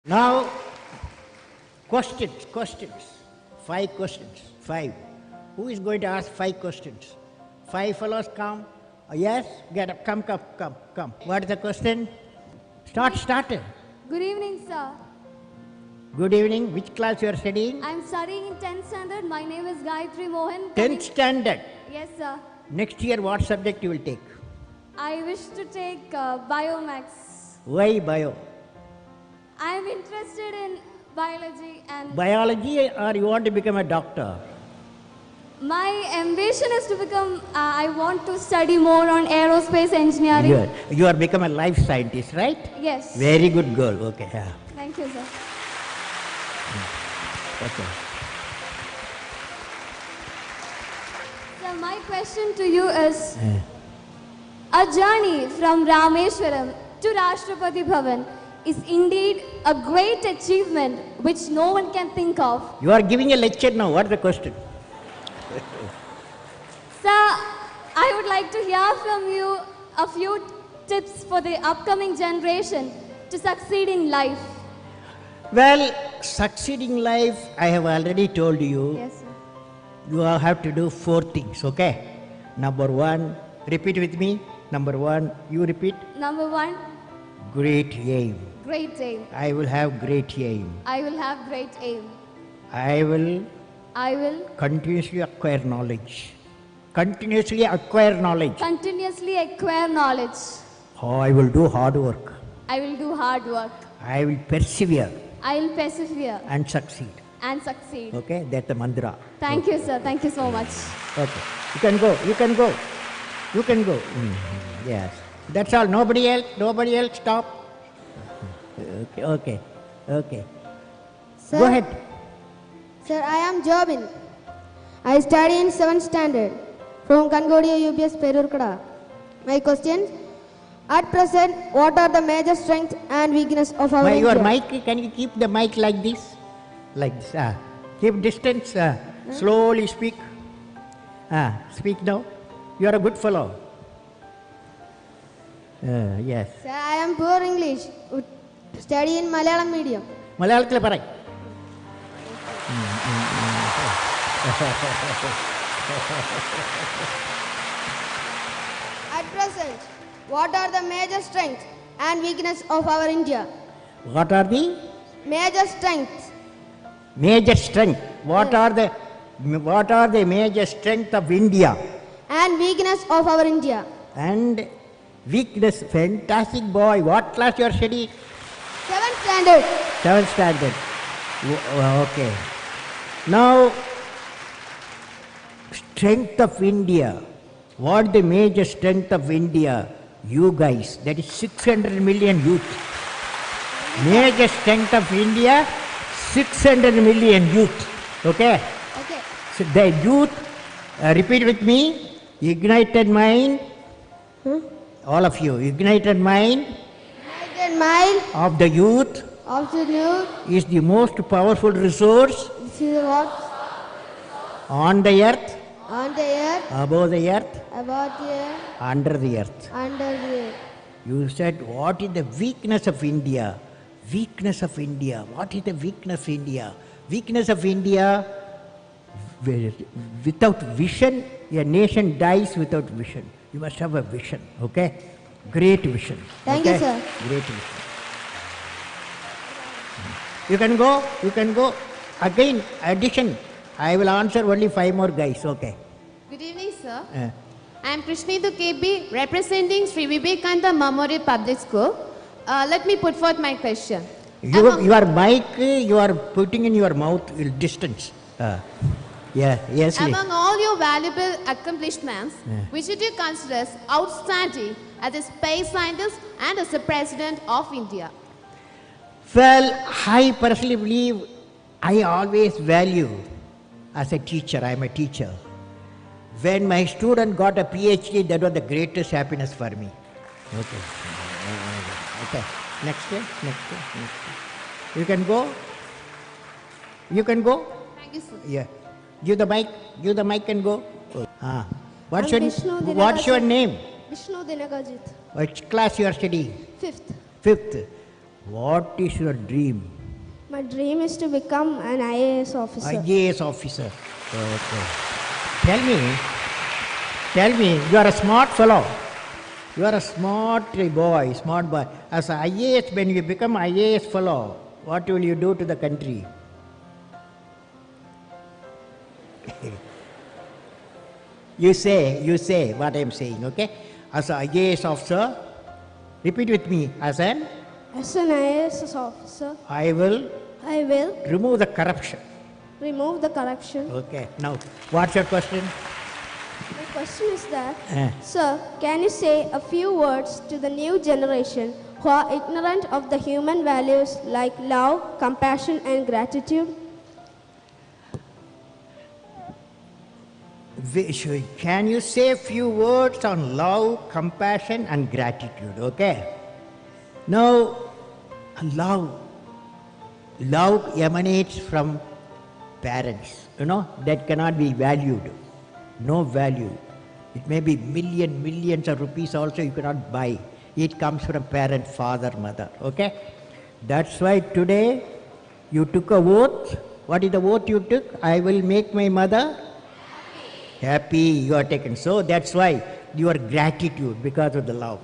Now, questions. 5 questions. 5. Who is going to ask 5 questions? 5 fellows come. Yes? Get up. Come. What is the question? Start. Good evening, sir. Good evening. Which class you are studying? I'm studying in 10th standard. My name is Gayatri Mohan. 10th standard. Yes, sir. Next year, what subject you will take? I wish to take Biomax. Why bio? I'm interested in biology and Biology, or you want to become a doctor? my ambition is to become, I want to study more on aerospace engineering. You are become a life scientist, right? Yes. Very good girl. Okay. Yeah. Thank you, sir. Okay. So my question to you is, a journey from Rameshwaram to Rashtrapati Bhavan is indeed a great achievement which no one can think of. You are giving a lecture now. What is the question? Sir, I would like to hear from you a few tips for the upcoming generation to succeed in life. Well, succeeding life, I have already told you. Yes, sir. You have to do 4 things, okay? Number 1, repeat with me. Number 1, you repeat. Number 1, Great aim. great aim. I will have great aim. I will have great aim. I will I will continuously acquire knowledge. Continuously acquire knowledge. continuously acquire knowledge. Oh, I will do hard work. I will do hard work. I will persevere I will persevere and succeed. and succeed. Okay, that's the mantra. Thank you, sir. Thank you so much. Okay, you can go. Yes, that's all. Nobody else, stop. Okay. Sir, Go ahead. Sir, I am Jobin. I study in 7th standard from Kangodia UPS Perurkada. My question, at present, what are the major strengths and weakness of our Your India? mic, can you keep the mic like this? Like this. Keep distance. Slowly speak. Speak now. You are a good fellow. Yes. Sir, I am poor English. Study in Malayalam medium. മലയാളത്തിൽ പറ. At present, what are the major strengths and weakness of our India? What are the Major strengths major strength? What are the major strength of India? and weakness of our India. And weakness. Fantastic boy. What class you are studying? 7th standard. 7th standard. Okay. Now, strength of India. What the major strength of India? You guys. That is 600 million youth. Major strength of India, 600 million youth. Okay? Okay. So the youth, repeat with me. Ignited mind. All of you. Ignited mind United mind of the youth of the youth. is the most powerful resource This is what on the earth, on the earth, above the earth, about the earth, under the earth. under the earth. You said, what is the weakness of India? Weakness of India. What is the weakness of India? Weakness of India, without vision, a nation dies without vision. You must have a vision, okay? Great vision. Thank you, okay? sir. Great vision. You can go. Again, addition. I will answer only 5 more guys, okay? Good evening, sir. Uh, I am Krishnendu KB, representing Sri Vivekananda Memorial Public School. Let me put forth my question. your mic, you are putting in your mouth distance. Yes. Among all your valuable accomplishments, which do you consider as outstanding as a space scientist and as a president of India? Well, I personally believe I always value as a teacher. I am a teacher. When my student got a PhD, that was the greatest happiness for me. Okay. Next year. You can go. Thank you, sir. Yeah. Give the mic and go. What's I'm your Vishnu What's your Dinakajit. name? Vishnu Dinakajit. Which class you are studying? 5th. 5th. What is your dream? My dream is to become an IAS officer. IAS officer. Okay. Tell me, you are a smart fellow. You are a smart boy. As an IAS, when you become IAS fellow, what will you do to the country? You say what I am saying, okay? As an IAS officer, repeat with me, As an IAS officer, I will remove the corruption. remove the corruption. Okay, now, what's your question? My question is that, Eh. sir, can you say a few words to the new generation who are ignorant of the human values like love, compassion, and gratitude? Can you say a few words on love, compassion, and gratitude? Okay. Now, love emanates from parents. That cannot be valued. No value. It may be millions of rupees also you cannot buy. It comes from parent, father, mother. Okay. That's why today you took a oath. What is the oath you took? I will make my mother happy. You are taken. So that's why your gratitude because of the love.